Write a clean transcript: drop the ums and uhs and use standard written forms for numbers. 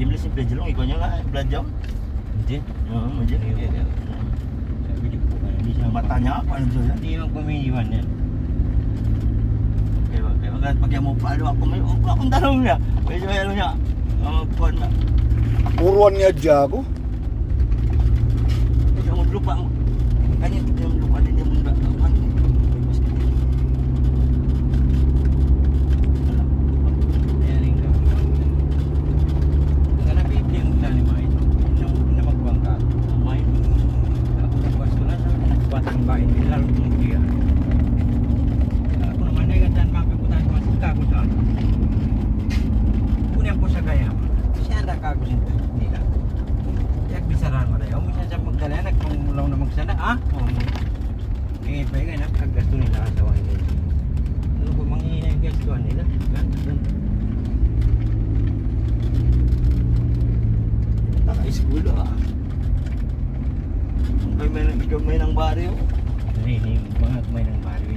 Di mo simple jelong ikaw niya nga blood jam. Hindi. Oo, medyo. Sabi di po kayo. Hindi siya matanya apa ano siya. Hindi yung pamiliwan yan. Kaya magkat pag mo palo ako may akong tanong niya. Medyo ano niya. Kuan na. Puruan niya dya ako. Medyo mo lupa. Kanya yung lupa din yung mundo. Gasto nila sa wine. Ano ko manghihina yung gastuan nila? Naka-school ah. May ng baryo. Hindi, mga may ng baryo.